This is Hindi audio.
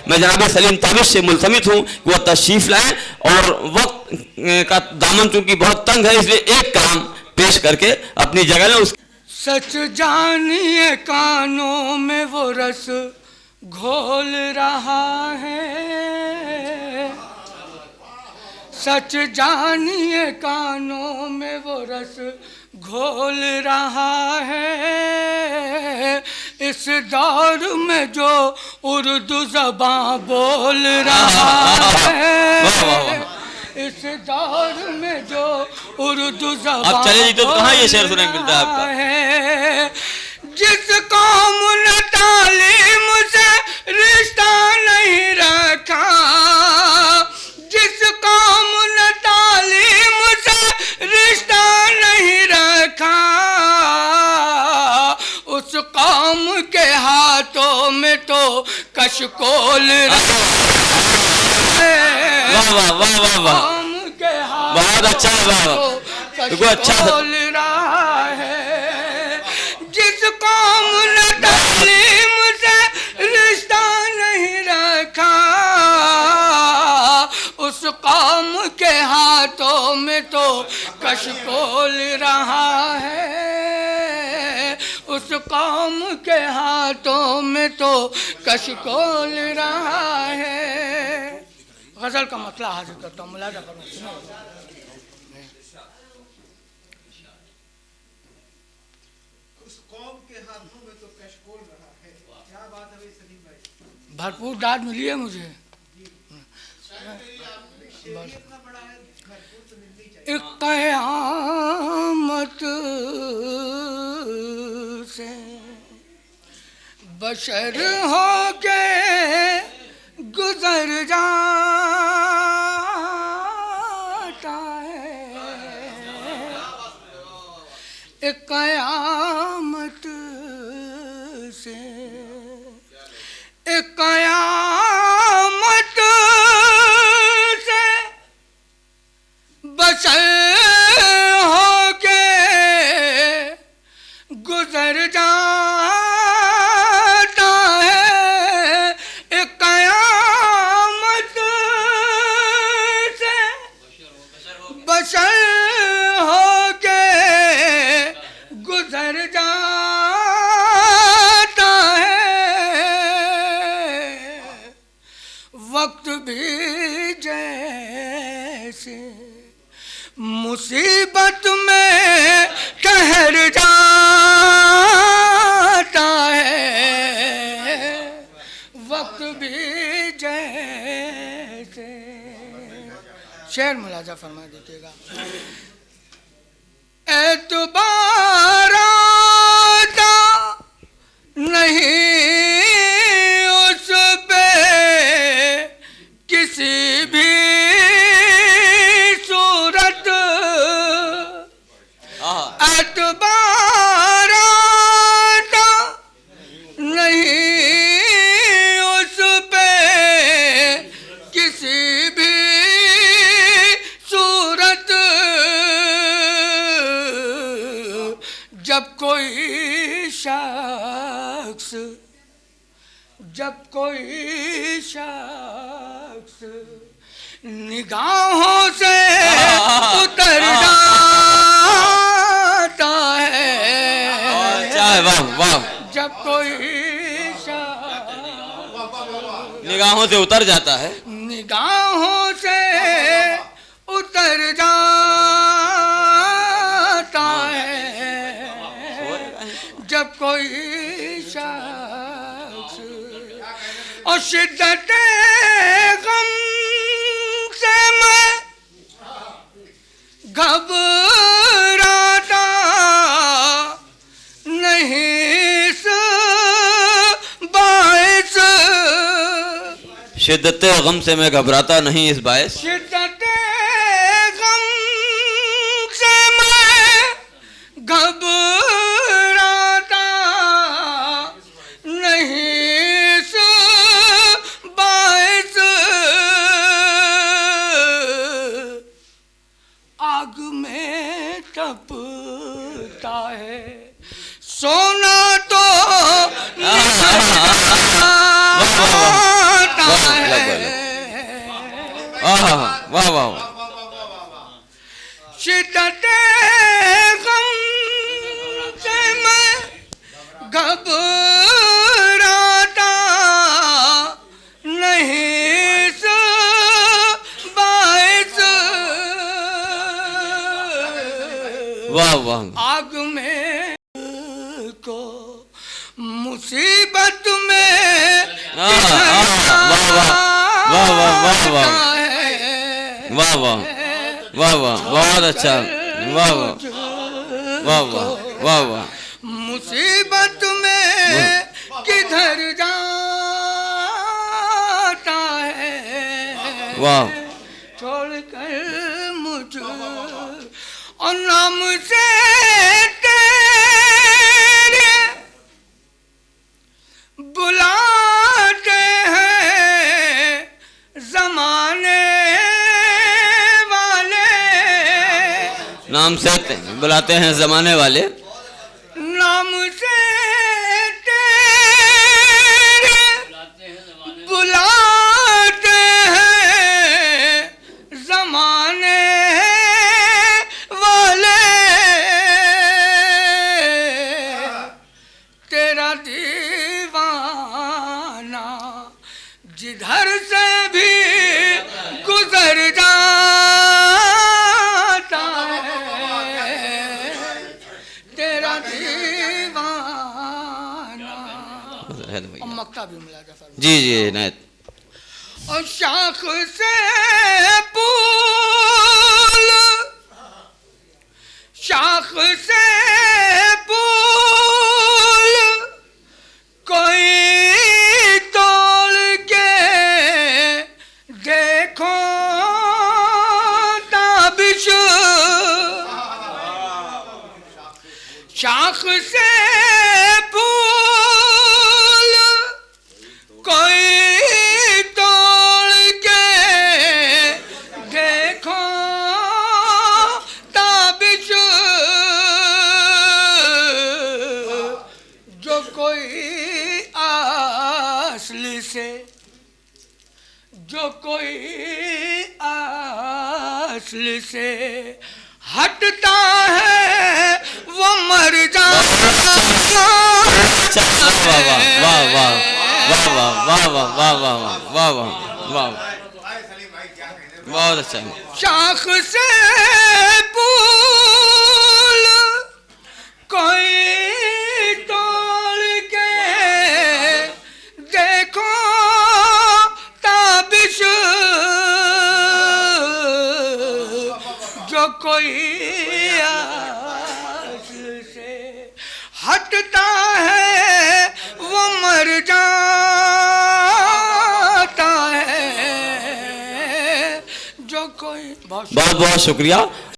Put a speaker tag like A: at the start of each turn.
A: मैं जनाब सलीम ताबिश से मुल्तमिस हूँ कि वह तशरीफ लाएं और वक्त का दामन चूंकि बहुत तंग है इसलिए एक काम पेश करके अपनी जगह में उस
B: सच जानिए कानों में वो रस घोल रहा है, सच जानिए कानों में वो रस घोल रहा है। इस दौर में जो उर्दू ज़बां बोल रहा है, इस दौर में जो उर्दू ज़बां
A: आप चले जी तो कहाँ ये शेर सुनने मिलता है आपका?
B: जिस कौम ने तालीम से रिश्ता नहीं रखा, जिस कौम ने तालीम से रिश्ता नहीं रखा, उस कौम के हाथों में तो कशकोल
A: वाह वाह वाह वाह वाह, बहुत अच्छा वाह, अच्छा
B: बोल रहा है। जिस कौम ने तालीम से रिश्ता नहीं रखा, उस कौम के हाथों में तो कशकोल रहा है, उस कौम के हाथों में तो कशकोल रहा है। गजल का मतला हाजिर करता हूँ, मुलाजा करो।
C: उस कौम के हाथों में तो कशकोल रहा है। क्या बात है भाई सलीम भाई,
B: भरपूर दाद मिली है मुझे। एक क़यामत से बशर हो के गुजर जाता है, एक क़यामत से, एक क़यामत से बशर हो के गुजर जाता है, एक क़यामत से बशर हो के गुजर जाता है। वक्त भी जैसे मुसीबत में ठहर जाता है, वक्त भी जैसे। शेर मुलाजा फरमा दीजिएगा। एतबार आता नहीं उस पे किसी भी सूरत, एतबार आता नहीं उस पे किसी भी सूरत। जब कोई शख्स, जब कोई शख्स निगाहों से उतर जाता है,
A: वाह वाह,
B: जब कोई
A: निगाहों से उतर जाता है,
B: निगाहों से उतर जाता है, जब कोई शख्स और शिद्दत गम से मैं घबराता नहीं इस बाइस,
A: शिद्दत गम से मैं घबराता नहीं इस बायस,
B: शिद्दत गम से मैं घबराता नहीं इस बाइस। आग में तपता है सोना तो निकलता
A: वाह वाह
B: आग में को मुसीबत में
A: वाह वाह वाह वाह वाह वाह वाह वाह वाह बहुत अच्छा वाह वाह वाह वाह वाह वाह
B: मुसीबत में किधर जाता है
A: वाह
B: छोड़ कर मुझ और नाम से तेरे बुलाते हैं जमाने वाले
A: नाम से बुलाते हैं जमाने वाले
B: नाम से तेरे बुलाते हैं जमाने वाले तेरा दीवाना जिधर से भी गुजर जाता है तेरा दीवाना मक्ता भी मिला जा सर
A: जी जी नायत
B: और शाख से फूल शाख से फूल कोई तोड़ के देखो ताबिश शाख से फूल कोई तोड़ के देखो ताबिश जो कोई असल से जो कोई असल से हटता है वो मर जाता
A: वाह वाह वाह वाह वाह वाह वाह वाह वाह वाह वाह वाह बहुत अच्छा
B: शाख से फूल कोई तोड़ के देखो ताबिश जो कोई आस से हटता है वो मर जाता है जो कोई बहुत
A: बहुत शुक्रिया।